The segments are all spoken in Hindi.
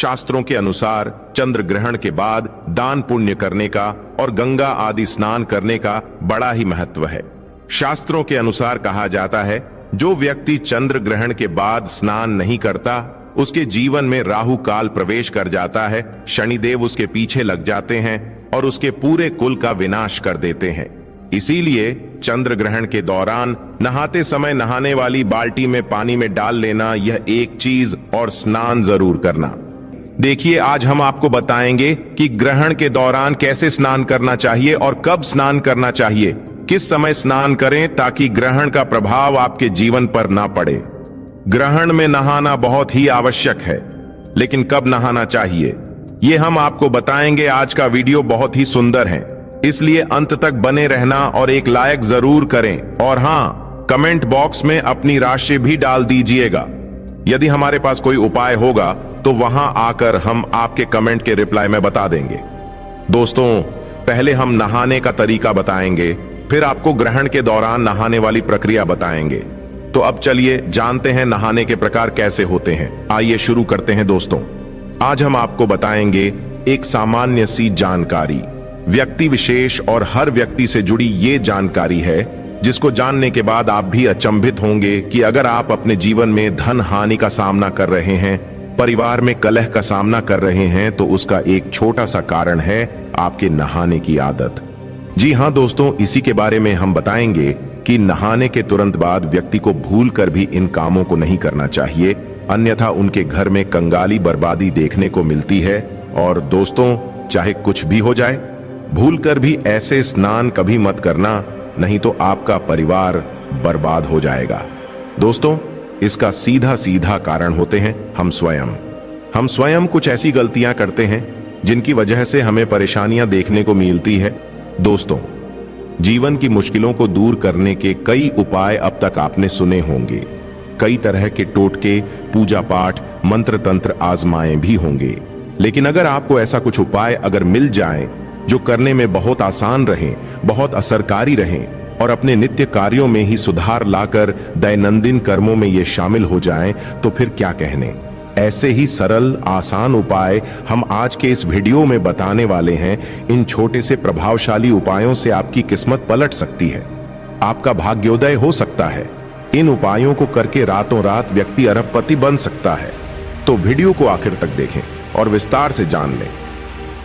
शास्त्रों के अनुसार चंद्र ग्रहण के बाद दान पुण्य करने का और गंगा आदि स्नान करने का बड़ा ही महत्व है। शास्त्रों के अनुसार कहा जाता है, जो व्यक्ति चंद्र ग्रहण के बाद स्नान नहीं करता, उसके जीवन में राहु काल प्रवेश कर जाता है, शनिदेव उसके पीछे लग जाते हैं और उसके पूरे कुल का विनाश कर देते हैं। इसीलिए चंद्र ग्रहण के दौरान नहाते समय नहाने वाली बाल्टी में पानी में डाल लेना यह एक चीज, और स्नान जरूर करना। देखिए, आज हम आपको बताएंगे कि ग्रहण के दौरान कैसे स्नान करना चाहिए और कब स्नान करना चाहिए, किस समय स्नान करें ताकि ग्रहण का प्रभाव आपके जीवन पर ना पड़े। ग्रहण में नहाना बहुत ही आवश्यक है, लेकिन कब नहाना चाहिए ये हम आपको बताएंगे। आज का वीडियो बहुत ही सुंदर है, इसलिए अंत तक बने रहना और एक लाइक जरूर करें। और हां, कमेंट बॉक्स में अपनी राशि भी डाल दीजिएगा। यदि हमारे पास कोई उपाय होगा तो वहां आकर हम आपके कमेंट के रिप्लाई में बता देंगे। दोस्तों, पहले हम नहाने का तरीका बताएंगे, फिर आपको ग्रहण के दौरान नहाने वाली प्रक्रिया बताएंगे। तो अब चलिए जानते हैं नहाने के प्रकार कैसे होते हैं। आइए शुरू करते हैं। दोस्तों, आज हम आपको बताएंगे एक सामान्य सी जानकारी, व्यक्ति विशेष और हर व्यक्ति से जुड़ी ये जानकारी है जिसको जानने के बाद आप भी अचंभित होंगे कि अगर आप अपने जीवन में धन हानि का सामना कर रहे हैं, परिवार में कलह का सामना कर रहे हैं, तो उसका एक छोटा सा कारण है आपके नहाने की आदत। जी हां दोस्तों, इसी के बारे में हम बताएंगे कि नहाने के तुरंत बाद व्यक्ति को भूलकर भी इन कामों को नहीं करना चाहिए, अन्यथा उनके घर में कंगाली बर्बादी देखने को मिलती है। और दोस्तों, चाहे कुछ भी हो जाए, भूलकर भी ऐसे स्नान कभी मत करना, नहीं तो आपका परिवार बर्बाद हो जाएगा। दोस्तों, इसका सीधा सीधा कारण होते हैं हम स्वयं कुछ ऐसी गलतियां करते हैं जिनकी वजह से हमें परेशानियां देखने को मिलती है। दोस्तों, जीवन की मुश्किलों को दूर करने के कई उपाय अब तक आपने सुने होंगे। कई तरह के टोटके, पूजा पाठ, मंत्र तंत्र आजमाए भी होंगे, लेकिन अगर आपको ऐसा कुछ उपाय अगर मिल जाए जो करने में बहुत आसान रहे, बहुत असरकारी रहे और अपने नित्य कार्यों में ही सुधार लाकर दैनंदिन कर्मों में ये शामिल हो जाएं, तो फिर क्या कहने। ऐसे ही सरल आसान उपाय हम आज के इस वीडियो में बताने वाले हैं। इन छोटे से प्रभावशाली उपायों से आपकी किस्मत पलट सकती है, आपका भाग्योदय हो सकता है। इन उपायों को करके रातों रात व्यक्ति अरबपति बन सकता है। तो वीडियो को आखिर तक देखें और विस्तार से जान लें।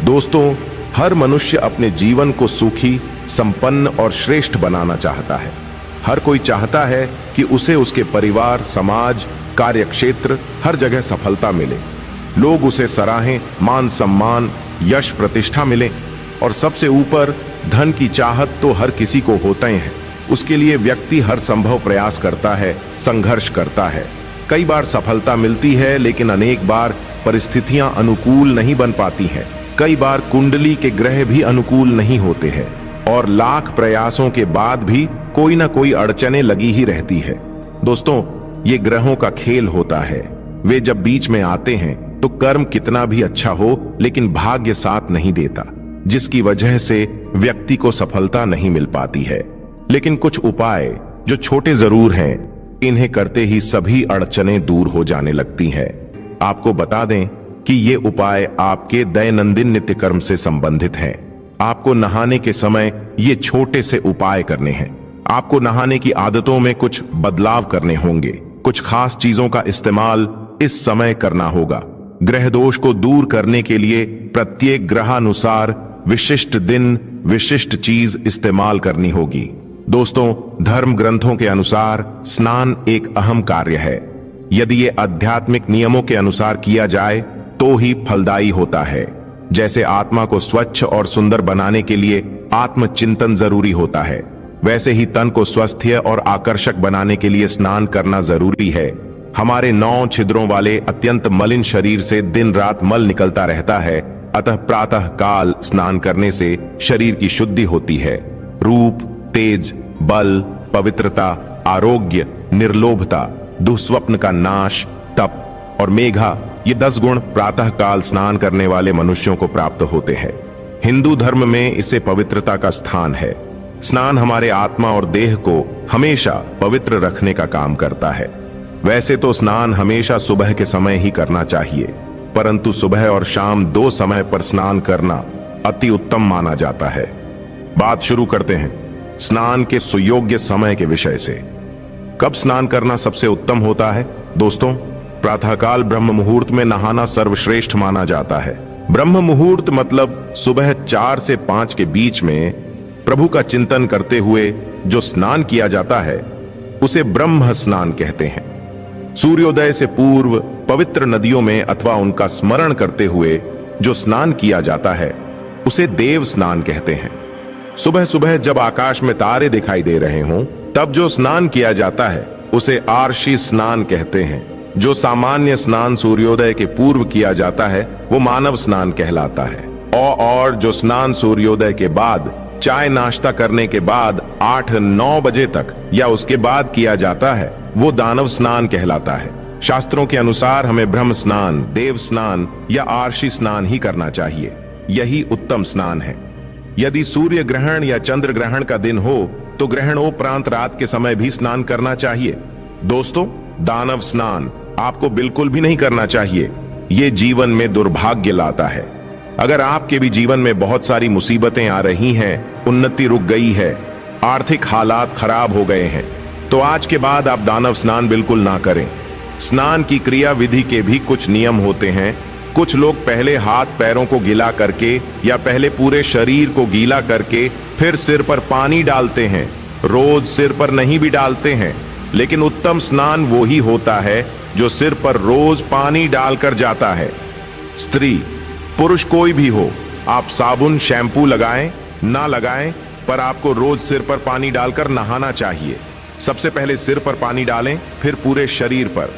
दोस्तों, हर मनुष्य अपने जीवन को सुखी, संपन्न और श्रेष्ठ बनाना चाहता है। हर कोई चाहता है कि उसे उसके परिवार, समाज, कार्यक्षेत्र, हर जगह सफलता मिले, लोग उसे सराहें, मान सम्मान, यश प्रतिष्ठा मिले, और सबसे ऊपर धन की चाहत तो हर किसी को होते हैं। उसके लिए व्यक्ति हर संभव प्रयास करता है, संघर्ष करता है। कई बार सफलता मिलती है, लेकिन अनेक बार परिस्थितियां अनुकूल नहीं बन पाती हैं। कई बार कुंडली के ग्रह भी अनुकूल नहीं होते हैं और लाख प्रयासों के बाद भी कोई ना कोई अड़चने लगी ही रहती है। दोस्तों, ये ग्रहों का खेल होता है। वे जब बीच में आते हैं तो कर्म कितना भी अच्छा हो, लेकिन भाग्य साथ नहीं देता, जिसकी वजह से व्यक्ति को सफलता नहीं मिल पाती है। लेकिन कुछ उपाय जो छोटे जरूर हैं, इन्हें करते ही सभी अड़चने दूर हो जाने लगती हैं। आपको बता दें कि ये उपाय आपके दैनंदिन नित्य कर्म से संबंधित हैं। आपको नहाने के समय ये छोटे से उपाय करने हैं। आपको नहाने की आदतों में कुछ बदलाव करने होंगे। कुछ खास चीजों का इस्तेमाल इस समय करना होगा। ग्रह दोष को दूर करने के लिए प्रत्येक ग्रहानुसार विशिष्ट दिन, विशिष्ट चीज इस्तेमाल करनी होगी। दोस्तों, धर्म ग्रंथों के अनुसार स्नान एक अहम कार्य है। यदि ये आध्यात्मिक नियमों के अनुसार किया जाए तो ही फलदायी होता है। जैसे आत्मा को स्वच्छ और सुंदर बनाने के लिए आत्मचिंतन जरूरी होता है, वैसे ही तन को स्वस्थ और आकर्षक बनाने के लिए स्नान करना जरूरी है। हमारे 9 छिद्रों वाले अत्यंत मलिन शरीर से दिन रात मल निकलता रहता है, अतः प्रातः काल स्नान करने से शरीर की शुद्धि होती है। रूप, तेज, बल, पवित्रता, आरोग्य, निर्लोभता, दुःस्वप्न का नाश, तप और मेघा, ये 10 गुण प्रातः काल स्नान करने वाले मनुष्यों को प्राप्त होते हैं। हिंदू धर्म में इसे पवित्रता का स्थान है। स्नान हमारे आत्मा और देह को हमेशा पवित्र रखने का काम करता है। वैसे तो स्नान हमेशा सुबह के समय ही करना चाहिए, परंतु सुबह और शाम 2 समय पर स्नान करना अति उत्तम माना जाता है। बात शुरू करते हैं स्नान के सुयोग्य समय के विषय से। कब स्नान करना सबसे उत्तम होता है? दोस्तों, प्रातःकाल ब्रह्म मुहूर्त में नहाना सर्वश्रेष्ठ माना जाता है। ब्रह्म मुहूर्त मतलब सुबह 4 से 5 के बीच में प्रभु का चिंतन करते हुए जो स्नान किया जाता है उसे ब्रह्म स्नान कहते हैं। सूर्योदय से पूर्व पवित्र नदियों में अथवा उनका स्मरण करते हुए जो स्नान किया जाता है उसे देव स्नान कहते हैं। सुबह सुबह जब आकाश में तारे दिखाई दे रहे हों तब जो स्नान किया जाता है उसे आर्षि स्नान कहते हैं। जो सामान्य स्नान सूर्योदय के पूर्व किया जाता है वो मानव स्नान कहलाता है। और जो स्नान सूर्योदय के बाद चाय नाश्ता करने के बाद 8-9 बजे तक या उसके बाद किया जाता है वो दानव स्नान कहलाता है। शास्त्रों के अनुसार हमें ब्रह्म स्नान, देव स्नान या आर्षि स्नान ही करना चाहिए। यही उत्तम स्नान है। यदि सूर्य ग्रहण या चंद्र ग्रहण का दिन हो तो ग्रहणोपरांत रात के समय भी स्नान करना चाहिए। दोस्तों, दानव स्नान आपको बिल्कुल भी नहीं करना चाहिए। ये जीवन में दुर्भाग्य लाता है। अगर आपके भी जीवन में बहुत सारी मुसीबतें आ रही हैं, उन्नति रुक गई है, आर्थिक हालात खराब हो गए हैं, तो आज के बाद आप दानव स्नान बिल्कुल ना करें। स्नान की क्रिया विधि के भी कुछ नियम होते हैं। कुछ लोग पहले हाथ पैरों को गीला करके या पहले पूरे शरीर को गीला करके फिर सिर पर पानी डालते हैं। रोज सिर पर नहीं भी डालते हैं, लेकिन उत्तम स्नान वो ही होता है जो सिर पर रोज पानी डालकर जाता है। स्त्री पुरुष कोई भी हो, आप साबुन शैम्पू लगाएं ना लगाएं, पर आपको रोज सिर पर पानी डालकर नहाना चाहिए। सबसे पहले सिर पर पानी डालें, फिर पूरे शरीर पर।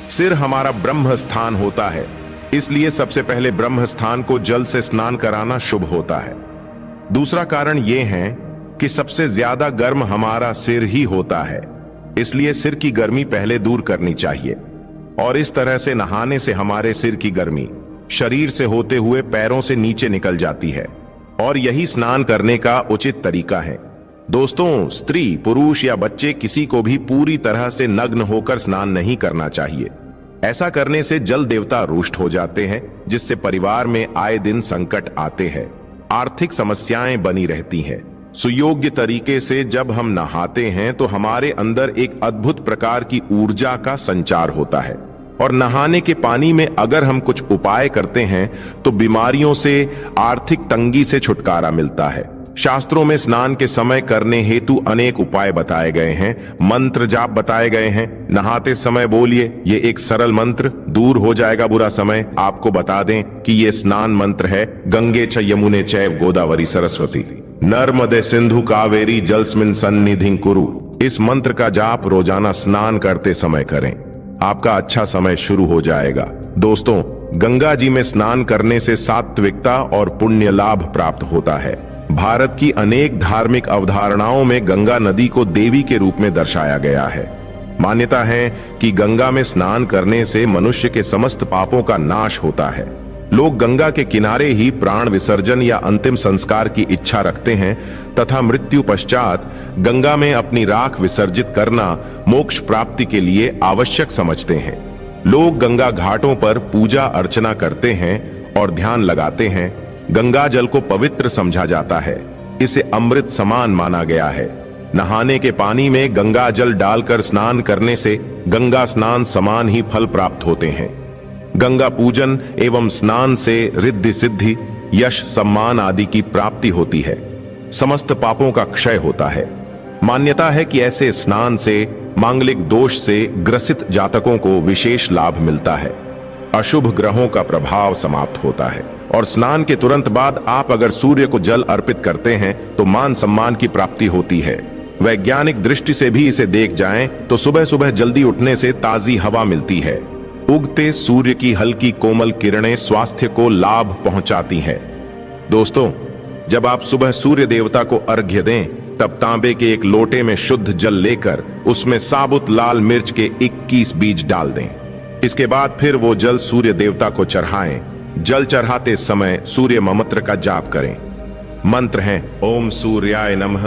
सिर हमारा ब्रह्म स्थान होता है, इसलिए सबसे पहले ब्रह्म स्थान को जल से स्नान कराना शुभ होता है। दूसरा कारण यह है कि सबसे ज्यादा गर्म हमारा सिर ही होता है, इसलिए सिर की गर्मी पहले दूर करनी चाहिए। और इस तरह से नहाने से हमारे सिर की गर्मी शरीर से होते हुए पैरों से नीचे निकल जाती है, और यही स्नान करने का उचित तरीका है। दोस्तों, स्त्री पुरुष या बच्चे किसी को भी पूरी तरह से नग्न होकर स्नान नहीं करना चाहिए। ऐसा करने से जल देवता रुष्ट हो जाते हैं, जिससे परिवार में आए दिन संकट आते हैं, आर्थिक समस्याएं बनी रहती हैं। सुयोग्य तरीके से जब हम नहाते हैं तो हमारे अंदर एक अद्भुत प्रकार की ऊर्जा का संचार होता है। और नहाने के पानी में अगर हम कुछ उपाय करते हैं तो बीमारियों से, आर्थिक तंगी से छुटकारा मिलता है। शास्त्रों में स्नान के समय करने हेतु अनेक उपाय बताए गए हैं, मंत्र जाप बताए गए हैं। नहाते समय बोलिए ये एक सरल मंत्र, दूर हो जाएगा बुरा समय। आपको बता दें कि ये स्नान मंत्र है, गंगे च यमुने चैव गोदावरी सरस्वती नर्मदे सिंधु कावेरी जलस्मिन सन्निधिं कुरु। इस मंत्र का जाप रोजाना स्नान करते समय करें, आपका अच्छा समय शुरू हो जाएगा। दोस्तों, गंगा जी में स्नान करने से सात्विकता और पुण्य लाभ प्राप्त होता है। भारत की अनेक धार्मिक अवधारणाओं में गंगा नदी को देवी के रूप में दर्शाया गया है। मान्यता है कि गंगा में स्नान करने से मनुष्य के समस्त पापों का नाश होता है। लोग गंगा के किनारे ही प्राण विसर्जन या अंतिम संस्कार की इच्छा रखते हैं तथा मृत्यु पश्चात गंगा में अपनी राख विसर्जित करना मोक्ष प्राप्ति के लिए आवश्यक समझते हैं। लोग गंगा घाटों पर पूजा अर्चना करते हैं और ध्यान लगाते हैं। गंगा जल को पवित्र समझा जाता है, इसे अमृत समान माना गया है। नहाने के पानी में गंगा जल डालकर स्नान करने से गंगा स्नान समान ही फल प्राप्त होते हैं। गंगा पूजन एवं स्नान से रिद्धि सिद्धि, यश, सम्मान आदि की प्राप्ति होती है। समस्त पापों का क्षय होता है। मान्यता है कि ऐसे स्नान से मांगलिक दोष से ग्रसित जातकों को विशेष लाभ मिलता है। अशुभ ग्रहों का प्रभाव समाप्त होता है। और स्नान के तुरंत बाद आप अगर सूर्य को जल अर्पित करते हैं तो मान सम्मान की प्राप्ति होती है। वैज्ञानिक दृष्टि से भी इसे देख जाएं तो सुबह सुबह जल्दी उठने से ताजी हवा मिलती है। उगते सूर्य की हल्की कोमल किरणें स्वास्थ्य को लाभ पहुंचाती हैं। दोस्तों, जब आप सुबह सूर्य देवता को अर्घ्य दें तब तांबे के एक लोटे में शुद्ध जल लेकर उसमें साबुत लाल मिर्च के 21 बीज डाल दें। इसके बाद फिर वो जल सूर्य देवता को चढ़ाएं। जल चढ़ाते समय सूर्य मंत्र का जाप करें। मंत्र है ओम सूर्याय नमः।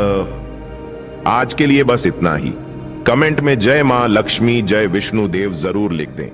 आज के लिए बस इतना ही। कमेंट में जय मां लक्ष्मी, जय विष्णु देव जरूर लिख दें।